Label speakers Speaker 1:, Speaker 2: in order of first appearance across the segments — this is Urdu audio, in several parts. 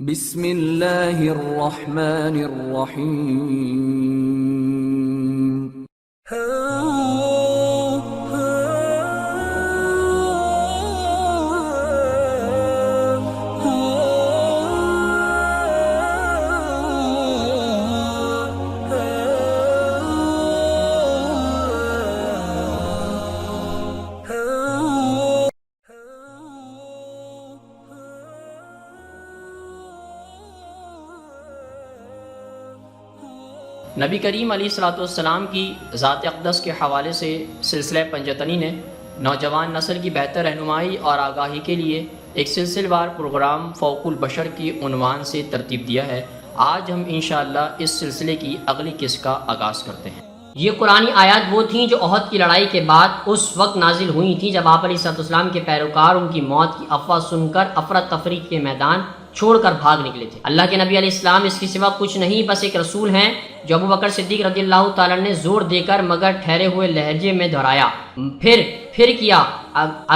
Speaker 1: بسم اللہ الرحمن الرحیم
Speaker 2: نبی کریم علیہ الصلوۃ والسلام کی ذات اقدس کے حوالے سے سلسلہ پنجتنی نے نوجوان نسل کی بہتر رہنمائی اور آگاہی کے لیے ایک سلسلہ وار پروگرام فوق البشر کی عنوان سے ترتیب دیا ہے۔ آج ہم انشاءاللہ اس سلسلے کی اگلی قسط کا آغاز کرتے ہیں۔ یہ قرآنی آیات وہ تھیں جو احد کی لڑائی کے بعد اس وقت نازل ہوئی تھیں جب آپ علیہ السلام کے پیروکار ان کی موت کی افواہ سن کر افراتفری کے میدان چھوڑ کر بھاگ نکلے تھے۔ اللہ کے نبی علیہ السلام اس کے سوا کچھ نہیں، بس ایک رسول ہیں جو ابو بکر صدیق رضی اللہ تعالیٰ نے زور دے کر مگر ٹھہرے ہوئے لہجے میں دہرایا، پھر کیا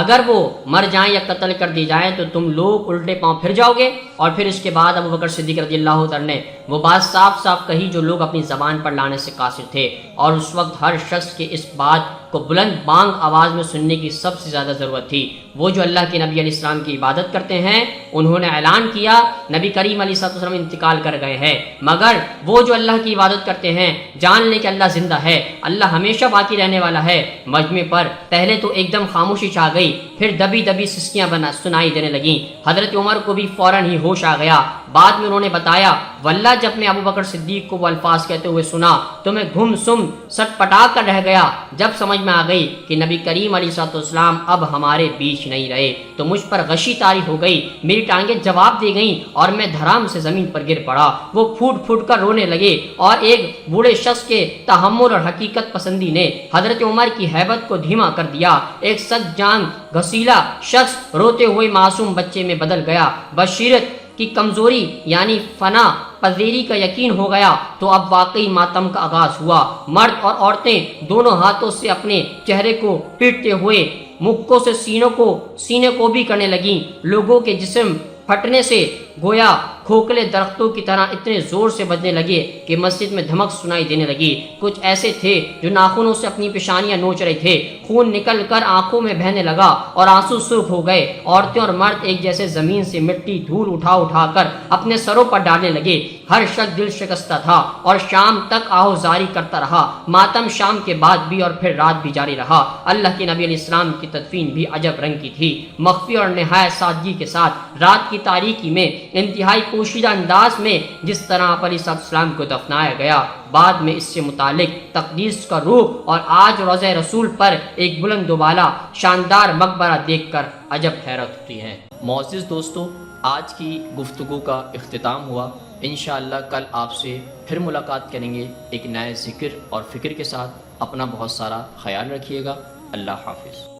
Speaker 2: اگر وہ مر جائیں یا قتل کر دی جائیں تو تم لوگ الٹے پاؤں پھر جاؤ گے۔ اور پھر اس کے بعد ابو بکر صدیق رضی اللہ تعالیٰ نے وہ بات صاف صاف کہی جو لوگ اپنی زبان پر لانے سے قاصر تھے، اور اس وقت ہر شخص کے اس بات کو بلند بانگ آواز میں سننے کی سب سے زیادہ ضرورت تھی۔ وہ جو اللہ کے نبی علیہ السلام کی عبادت کرتے ہیں انہوں نے اعلان کیا نبی کریم علیہ السلام انتقال کر گئے ہیں، مگر وہ جو اللہ کی عبادت کرتے ہیں جان لیں کہ اللہ زندہ ہے، اللہ ہمیشہ باقی رہنے والا ہے۔ مجمع پر پہلے تو ایک دم خاموشی چھا گئی، پھر دبی دبی سسکیاں سنائی دینے لگیں۔ حضرت عمر کو بھی فوراً ہی ہوش آ گیا۔ بعد میں انہوں نے بتایا واللہ جب میں ابو بکر صدیق کو وہ الفاظ کہتے ہوئے سنا تو میں گم سم سٹ پٹا کر رہ گیا۔ جب سمجھ میں آ گئی کہ نبی کریم علیہ السلام اب ہمارے بیچ نہیں رہے تو مجھ پر غشی طاری ہو گئی، میری ٹانگیں جواب دے گئیں اور میں دھرام سے زمین پر گر پڑا۔ وہ پھوٹ پھوٹ کر رونے لگے، اور ایک بوڑھے شخص کے تحمل اور حقیقت پسندی نے حضرت عمر کی ہیبت کو دھیما کر دیا۔ ایک سخت جان گھسیلا شخص روتے ہوئے معصوم بچے میں بدل گیا۔ بشیرت کی کمزوری یعنی فنا پذیری کا یقین ہو گیا تو اب واقعی ماتم کا آغاز ہوا۔ مرد اور عورتیں دونوں ہاتھوں سے اپنے چہرے کو پیٹتے ہوئے مکوں سے سینے کو بھی کرنے لگیں۔ لوگوں کے جسم پھٹنے سے گویا کھوکھلے درختوں کی طرح اتنے زور سے بجنے لگے کہ مسجد میں دھمک سنائی دینے لگی۔ کچھ ایسے تھے جو ناخنوں سے اپنی پیشانیاں نوچ رہے تھے، خون نکل کر آنکھوں میں بہنے لگا اور آنسو سرخ ہو گئے۔ عورتیں اور مرد ایک جیسے زمین سے مٹی دھول اٹھا کر اپنے سروں پر ڈالنے لگے۔ ہر شخص دل شکستہ تھا اور شام تک آہوزاری کرتا رہا۔ ماتم شام کے بعد بھی اور پھر رات بھی جاری رہا۔ اللہ کے نبی علیہ السلام کی تدفین بھی عجب رنگ کی تھی، مخفی اور نہایت سادگی کے ساتھ رات کی تاریکی میں انتہائی پوشیدہ انداز میں جس طرح آپ علیہ السلام کو دفنایا گیا۔ بعد میں اس سے متعلق تقدیس کا روح اور آج روضہ رسول پر ایک بلند و بالا شاندار مقبرہ دیکھ کر عجب حیرت ہوتی ہے۔ معزز دوستو، آج کی گفتگو کا اختتام ہوا۔ انشاءاللہ کل آپ سے پھر ملاقات کریں گے ایک نئے ذکر اور فکر کے ساتھ۔ اپنا بہت سارا خیال رکھیے گا۔ اللہ حافظ۔